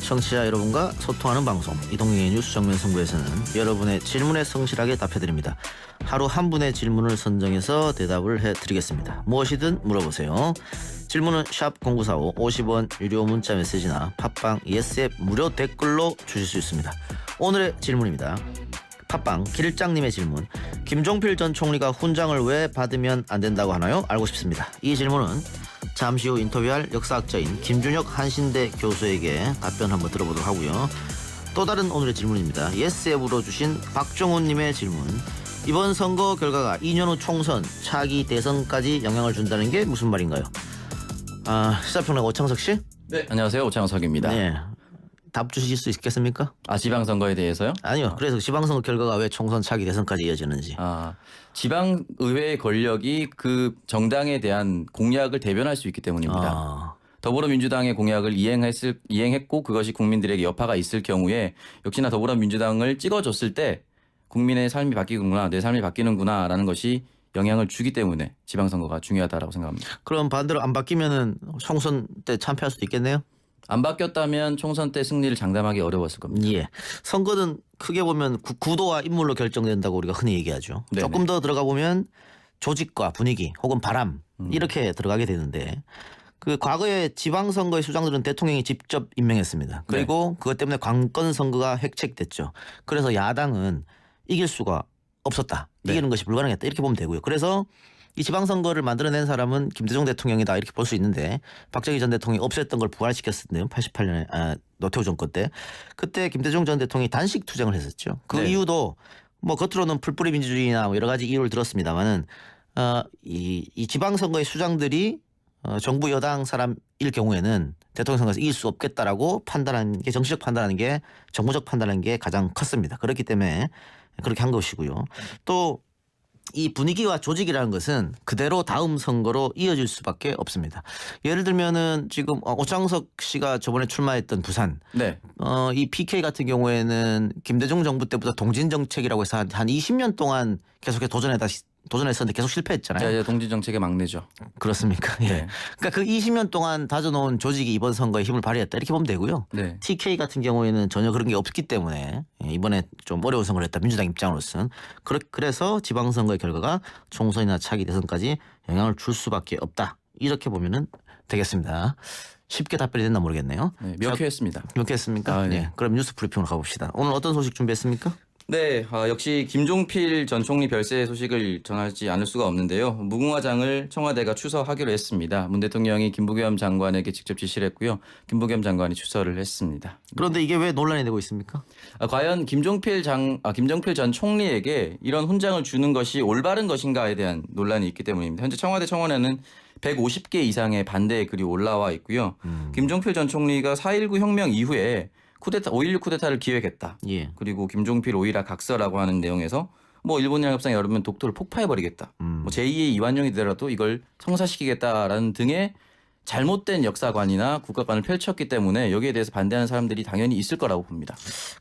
청취자 여러분과 소통하는 방송 이동경의 뉴스 정면 승부에서는 여러분의 질문에 성실하게 답해드립니다. 하루 한 분의 질문을 선정해서 대답을 해드리겠습니다. 무엇이든 물어보세요. 질문은 샵 0945 50원 유료 문자 메시지나 팟빵 예스앱 무료 댓글로 주실 수 있습니다. 오늘의 질문입니다. 팟빵 길장님의 질문. 김종필 전 총리가 훈장을 왜 받으면 안 된다고 하나요? 알고 싶습니다. 이 질문은 잠시 후 인터뷰할 역사학자인 김준혁 한신대 교수에게 답변 한번 들어보도록 하고요. 또 다른 오늘의 질문입니다. 예스앱으로 주신 박정훈님의 질문. 이번 선거 결과가 2년 후 총선, 차기 대선까지 영향을 준다는 게 무슨 말인가요? 시사평론가 오창석 씨? 네, 안녕하세요. 오창석입니다. 네. 답 주실 수 있겠습니까? 지방선거에 대해서요? 아니요. 그래서 지방선거 결과가 왜 총선, 차기 대선까지 이어지는지. 지방의회의 권력이 그 정당에 대한 공약을 대변할 수 있기 때문입니다. 더불어민주당의 공약을 이행했고 그것이 국민들에게 여파가 있을 경우에 역시나 더불어민주당을 찍어줬을 때 국민의 삶이 바뀌는구나, 내 삶이 바뀌는구나라는 것이 영향을 주기 때문에 지방선거가 중요하다고 생각합니다. 그럼 반대로 안 바뀌면은 총선 때 참패할 수도 있겠네요? 안 바뀌었다면 총선 때 승리를 장담하기 어려웠을 겁니다. 예. 선거는 크게 보면 구도와 인물로 결정된다고 우리가 흔히 얘기하죠. 네네. 조금 더 들어가 보면 조직과 분위기 혹은 바람 이렇게 들어가게 되는데 그 과거에 지방선거의 수장들은 대통령이 직접 임명했습니다. 그리고 그것 때문에 관건 선거가 획책됐죠. 그래서 야당은 이길 수가 없었다. 이기는 것이 불가능했다. 이렇게 보면 되고요. 그래서 이 지방선거를 만들어낸 사람은 김대중 대통령이다 이렇게 볼 수 있는데 박정희 전 대통령이 없앴던 걸 부활시켰었는데요. 88년에 노태우 정권 때. 그때 김대중 전 대통령이 단식 투쟁을 했었죠. 그 이유도 뭐 겉으로는 풀뿌리 민주주의나 뭐 여러 가지 이유를 들었습니다만은 이 지방선거의 수장들이 정부 여당 사람일 경우에는 대통령 선거에서 이길 수 없겠다라고 판단한 게 정치적 판단하는 게 정무적 판단하는 게 가장 컸습니다. 그렇기 때문에 그렇게 한 것이고요. 또 이 분위기와 조직이라는 것은 그대로 다음 선거로 이어질 수밖에 없습니다. 예를 들면은 지금 오창석 씨가 저번에 출마했던 부산, 이 PK 같은 경우에는 김대중 정부 때부터 동진 정책이라고 해서 한 20년 동안 계속해서 도전했었는데 계속 실패했잖아요. 네, 동진 정책의 막내죠. 그렇습니까? 예. 네. 그러니까 그 20년 동안 다져놓은 조직이 이번 선거에 힘을 발휘했다 이렇게 보면 되고요. 네. TK 같은 경우에는 전혀 그런 게 없기 때문에 이번에 좀 어려운 선거를 했다. 민주당 입장으로서는. 그래서 지방선거의 결과가 총선이나 차기 대선까지 영향을 줄 수밖에 없다. 이렇게 보면은 되겠습니다. 쉽게 답변이 됐나 모르겠네요. 네, 몇 회 했습니다. 몇 회 했습니까? 네. 그럼 뉴스 브리핑으로 가봅시다. 오늘 어떤 소식 준비했습니까? 네, 역시 김종필 전 총리 별세 소식을 전하지 않을 수가 없는데요. 무궁화장을 청와대가 추서하기로 했습니다. 문 대통령이 김부겸 장관에게 직접 지시를 했고요. 김부겸 장관이 추서를 했습니다. 그런데 이게 왜 논란이 되고 있습니까? 과연 김종필 전 총리에게 이런 훈장을 주는 것이 올바른 것인가에 대한 논란이 있기 때문입니다. 현재 청와대 청원에는 150개 이상의 반대 글이 올라와 있고요. 김종필 전 총리가 4.19 혁명 이후에 5.16 쿠데타를 기획했다. 그리고 김종필 오이라 각서라고 하는 내용에서 뭐 일본이랑 협상이 어려우면 독도를 폭파해버리겠다. 뭐 제2의 이완용이 되더라도 이걸 성사시키겠다라는 등의 잘못된 역사관이나 국가관을 펼쳤기 때문에 여기에 대해서 반대하는 사람들이 당연히 있을 거라고 봅니다.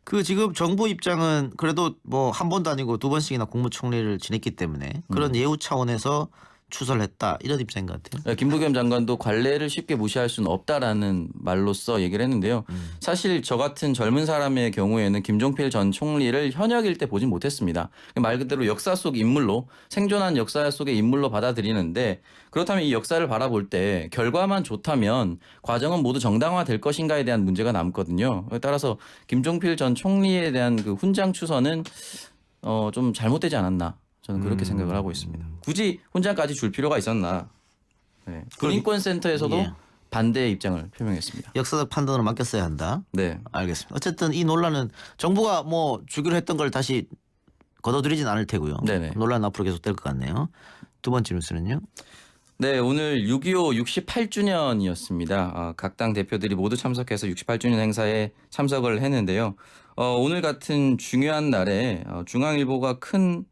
그 지금 정부 입장은 그래도 뭐 한 번도 아니고 두 번씩이나 국무총리를 지냈기 때문에 그런 예우 차원에서 추설을 했다 이런 입장인 것 같아요. 김부겸 장관도 관례를 쉽게 무시할 수는 없다라는 말로써 얘기를 했는데요. 사실 저 같은 젊은 사람의 경우에는 김종필 전 총리를 현역일 때 보진 못했습니다. 말 그대로 역사 속 인물로 생존한 역사 속의 인물로 받아들이는데 그렇다면 이 역사를 바라볼 때 결과만 좋다면 과정은 모두 정당화될 것인가에 대한 문제가 남거든요. 따라서 김종필 전 총리에 대한 그 훈장 추서는 좀 잘못되지 않았나. 저는 그렇게 생각을 하고 있습니다. 굳이 훈장까지 줄 필요가 있었나. 네. 군인권센터에서도 반대의 입장을 표명했습니다. 역사적 판단으로 맡겼어야 한다. 네. 알겠습니다. 어쨌든 이 논란은 정부가 뭐 주기로 했던 걸 다시 걷어들이진 않을 테고요. 네네. 논란은 앞으로 계속될 것 같네요. 두 번째 뉴스는요. 네, 오늘 6.25 68주년이었습니다. 각 당 대표들이 모두 참석해서 68주년 행사에 참석을 했는데요. 오늘 같은 중요한 날에 중앙일보가 큰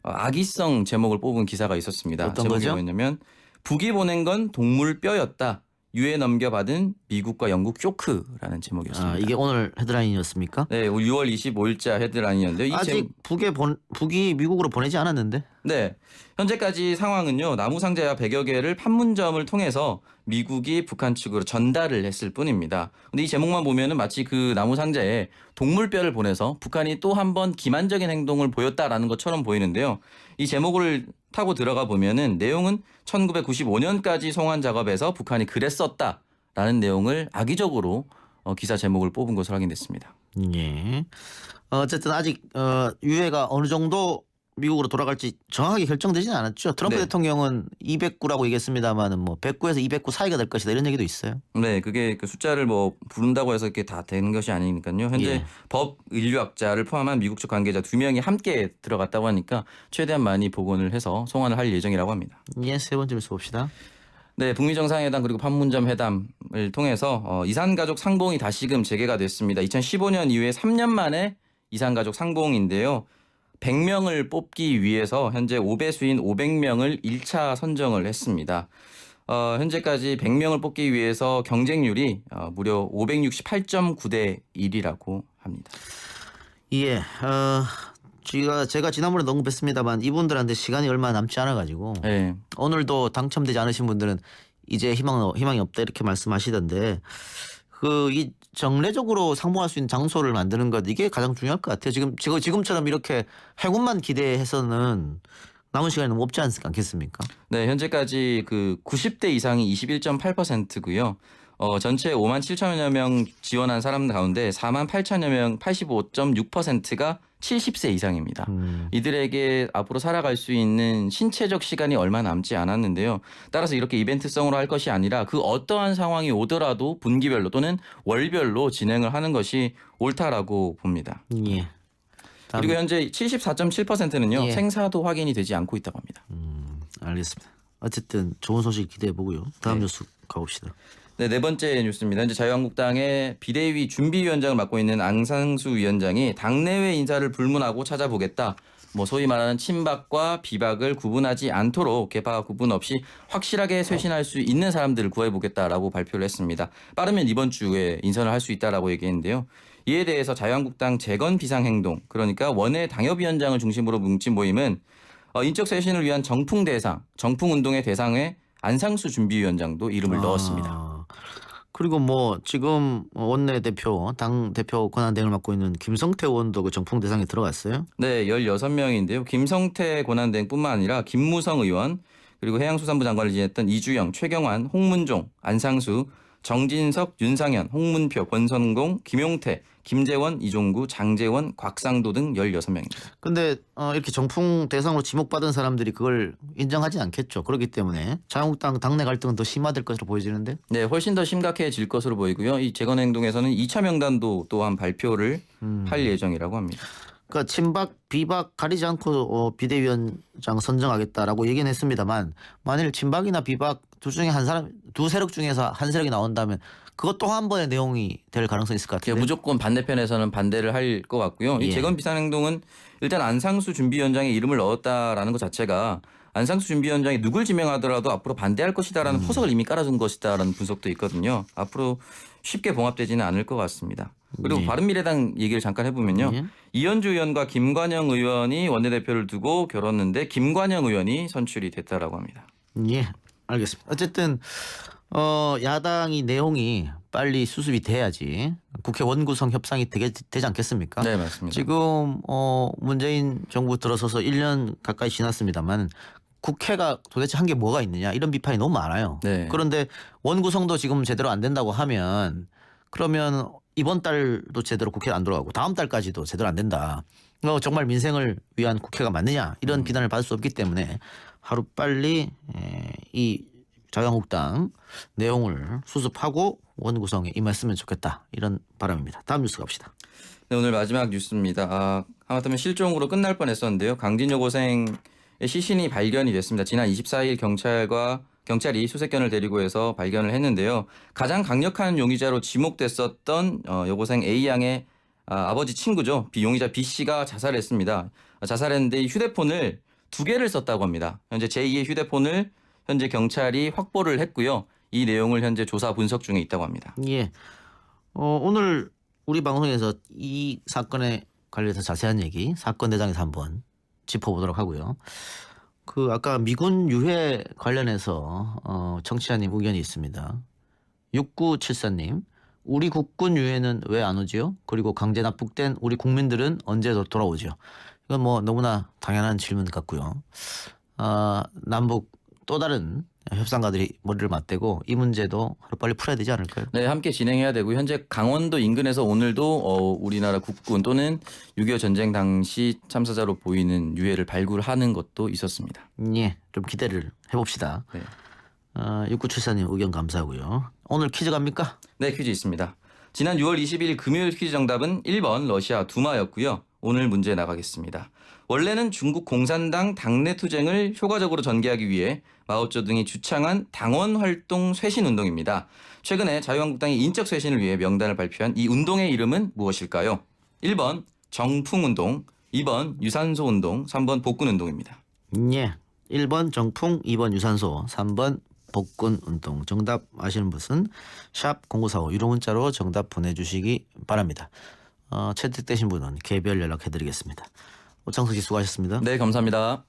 악의성 제목을 뽑은 기사가 있었습니다. 어떤 제목이 거죠? 뭐였냐면 북이 보낸 건 동물 뼈였다. 유에 넘겨받은 미국과 영국 쇼크라는 제목이었습니다. 아, 이게 오늘 헤드라인이었습니까? 네, 6월 25일자 헤드라인이었는데요. 아직 북이 미국으로 보내지 않았는데. 네, 현재까지 상황은요. 나무상자야 100여 개를 판문점을 통해서 미국이 북한 측으로 전달을 했을 뿐입니다. 근데 이 제목만 보면은 마치 그 나무상자에 동물뼈를 보내서 북한이 또 한 번 기만적인 행동을 보였다라는 것처럼 보이는데요. 이 제목을 타고 들어가 보면은 내용은 1995년까지 송환 작업에서 북한이 그랬었다라는 내용을 악의적으로 기사 제목을 뽑은 것으로 확인됐습니다. 예. 어쨌든 아직 유해가 어느 정도 미국으로 돌아갈지 정확하게 결정되지는 않았죠. 트럼프 네. 대통령은 209라고 얘기했습니다만은 뭐 109에서 209 사이가 될 것이다 이런 얘기도 있어요. 네, 그게 그 숫자를 뭐 부른다고 해서 이렇게 다 되는 것이 아니니까요. 현재 예. 법 인류학자를 포함한 미국 측 관계자 2명이 함께 들어갔다고 하니까 최대한 많이 복원을 해서 송환을 할 예정이라고 합니다. 예, 세 번째 뉴스 봅시다. 네, 북미 정상회담 그리고 판문점 회담을 통해서 이산가족 상봉이 다시금 재개가 됐습니다. 2015년 이후에 3년 만에 이산가족 상봉인데요. 100명을 뽑기 위해서 현재 5배수인 500명을 1차 선정을 했습니다. 현재까지 100명을 뽑기 위해서 경쟁률이 무려 568.9대 1이라고 합니다. 예. 제가 지난번에 언급했습니다만 이분들한테 시간이 얼마 남지 않아 가지고 네. 오늘도 당첨되지 않으신 분들은 이제 희망이 없다 이렇게 말씀하시던데 이 정례적으로 상봉할 수 있는 장소를 만드는 것 이게 가장 중요할 것 같아요. 지금처럼 이렇게 해군만 기대해서는 남은 시간이 너무 없지 않겠습니까? 네, 현재까지 그 90대 이상이 21.8%고요. 전체 5만 7천여 명 지원한 사람 가운데 4만 8천여 명 85.6%가 70세 이상입니다. 이들에게 앞으로 살아갈 수 있는 신체적 시간이 얼마 남지 않았는데요. 따라서 이렇게 이벤트성으로 할 것이 아니라 그 어떠한 상황이 오더라도 분기별로 또는 월별로 진행을 하는 것이 옳다라고 봅니다. 예. 그리고 현재 74.7%는요. 예. 생사도 확인이 되지 않고 있다고 합니다. 알겠습니다. 어쨌든 좋은 소식 기대해 보고요. 다음 네. 뉴스 가봅시다. 네, 네 번째 뉴스입니다. 현재 자유한국당의 비대위 준비위원장을 맡고 있는 앙상수 위원장이 당내외 인사를 불문하고 찾아보겠다. 소위 말하는 친박과 비박을 구분하지 않도록 개파 구분 없이 확실하게 쇄신할 수 있는 사람들을 구해보겠다라고 발표를 했습니다. 빠르면 이번 주에 인선을 할 수 있다라고 얘기했는데요. 이에 대해서 자유한국당 재건 비상행동, 그러니까 원외 당협위원장을 중심으로 뭉친 모임은 인적 쇄신을 위한 정풍 운동의 대상에 안상수 준비위원장도 이름을 넣었습니다. 그리고 지금 원내대표 당 대표 권한대행을 맡고 있는 김성태 의원도 그 정풍 대상에 들어갔어요. 네, 16명인데요. 김성태 권한대행뿐만 아니라 김무성 의원, 그리고 해양수산부 장관을 지냈던 이주영, 최경환, 홍문종, 안상수, 정진석, 윤상현, 홍문표, 권선공, 김용태, 김재원, 이종구, 장재원, 곽상도 등 16명입니다. 근데 이렇게 정풍 대상으로 지목받은 사람들이 그걸 인정하지 않겠죠. 그렇기 때문에 자유한국당 당내 갈등은 더 심화될 것으로 보여지는데. 네, 훨씬 더 심각해질 것으로 보이고요. 이 재건 행동에서는 2차 명단도 또한 발표를 할 예정이라고 합니다. 그러니까 친박, 비박 가리지 않고 비대위원장 선정하겠다라고 얘기는 했습니다만 만일 친박이나 비박 두 세력 중에서 한 세력이 나온다면 그것 또 한 번의 내용이 될 가능성이 있을 것 같아요. 무조건 반대편에서는 반대를 할 것 같고요. 이 예. 재건 비상행동은 일단 안상수 준비위원장의 이름을 넣었다라는 것 자체가 안상수 준비위원장이 누굴 지명하더라도 앞으로 반대할 것이다라는 포석을 이미 깔아준 것이다라는 분석도 있거든요. 앞으로 쉽게 봉합되지는 않을 것 같습니다. 그리고 예. 바른미래당 얘기를 잠깐 해보면요. 예. 이현주 의원과 김관영 의원이 원내대표를 두고 겨뤘는데 김관영 의원이 선출이 됐다라고 합니다. 예, 알겠습니다. 어쨌든 야당이 내용이 빨리 수습이 돼야지 국회 원구성 협상이 되지 않겠습니까? 네, 맞습니다. 지금 문재인 정부 들어서서 1년 가까이 지났습니다만 국회가 도대체 한 게 뭐가 있느냐 이런 비판이 너무 많아요. 네. 그런데 원구성도 지금 제대로 안 된다고 하면 그러면 이번 달도 제대로 국회가 안 돌아가고 다음 달까지도 제대로 안 된다. 정말 민생을 위한 국회가 맞느냐 이런 비난을 받을 수 없기 때문에 하루빨리 이 자유한국당 내용을 수습하고 원구성에 임했으면 좋겠다 이런 바람입니다. 다음 뉴스 갑시다. 네, 오늘 마지막 뉴스입니다. 하마터면 실종으로 끝날 뻔했었는데요. 강진 여고생의 시신이 발견이 됐습니다. 지난 24일 경찰이 수색견을 데리고 해서 발견을 했는데요. 가장 강력한 용의자로 지목됐었던 여고생 A 양의 아버지 친구죠. 용의자 B 씨가 자살했습니다. 자살했는데 이 휴대폰을 2개를 썼다고 합니다. 현재 제2의 휴대폰을 현재 경찰이 확보를 했고요. 이 내용을 현재 조사 분석 중에 있다고 합니다. 예. 오늘 우리 방송에서 이 사건에 관련해서 자세한 얘기 사건 대장에서 한번 짚어보도록 하고요. 그 아까 미군 유해 관련해서 청취자님 의견이 있습니다. 6974님, 우리 국군 유해는 왜 안 오지요? 그리고 강제 납북된 우리 국민들은 언제 돌아오죠? 이건 뭐 너무나 당연한 질문 같고요. 남북 또 다른 협상가들이 머리를 맞대고 이 문제도 하루빨리 풀어야 되지 않을까요? 네, 함께 진행해야 되고 현재 강원도 인근에서 오늘도 우리나라 국군 또는 6.25 전쟁 당시 참사자로 보이는 유해를 발굴하는 것도 있었습니다. 예, 좀 기대를 해봅시다. 네. 6974님 의견 감사하고요. 오늘 퀴즈 갑니까? 네, 퀴즈 있습니다. 지난 6월 22일 금요일 퀴즈 정답은 1번 러시아 두마였고요. 오늘 문제 나가겠습니다. 원래는 중국 공산당 당내 투쟁을 효과적으로 전개하기 위해 마오쩌둥이 주창한 당원 활동 쇄신 운동입니다. 최근에 자유한국당이 인적 쇄신을 위해 명단을 발표한 이 운동의 이름은 무엇일까요? 1번 정풍운동, 2번 유산소운동, 3번 복근운동입니다. 예, 1번 정풍, 2번 유산소, 3번 복근운동. 정답 아시는 분은 샵 0945 유료 문자로 정답 보내주시기 바랍니다. 채택되신 분은 개별 연락해드리겠습니다. 오창석 씨 수고하셨습니다. 네, 감사합니다.